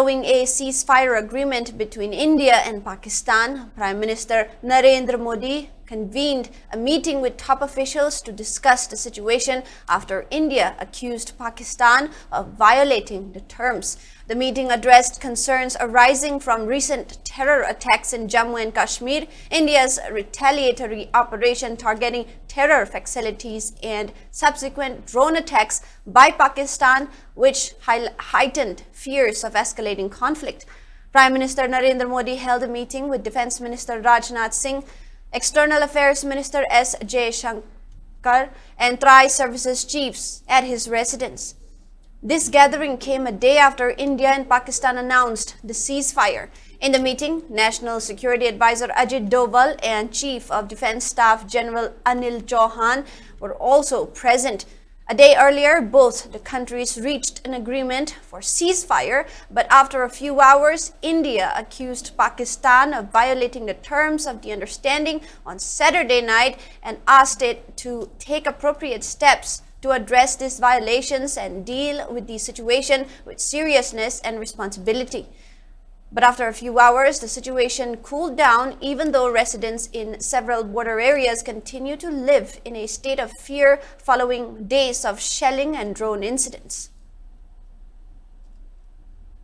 Following a ceasefire agreement between India and Pakistan, Prime Minister Narendra Modi convened a meeting with top officials to discuss the situation after India accused Pakistan of violating the terms. The meeting addressed concerns arising from recent terror attacks in Jammu and Kashmir, India's retaliatory operation targeting terror facilities, and subsequent drone attacks by Pakistan, which heightened fears of escalating conflict. Prime Minister Narendra Modi held a meeting with Defense Minister Rajnath Singh, External Affairs Minister S. Jaishankar, and Tri-Services Chiefs at his residence. This gathering came a day after India and Pakistan announced the ceasefire. In the meeting, National Security Advisor Ajit Doval and Chief of Defense Staff General Anil Chauhan were also present. A day earlier, both the countries reached an agreement for ceasefire, but after a few hours, India accused Pakistan of violating the terms of the understanding on Saturday night and asked it to take appropriate steps to address these violations and deal with the situation with seriousness and responsibility. But after a few hours, the situation cooled down, even though residents in several border areas continue to live in a state of fear following days of shelling and drone incidents.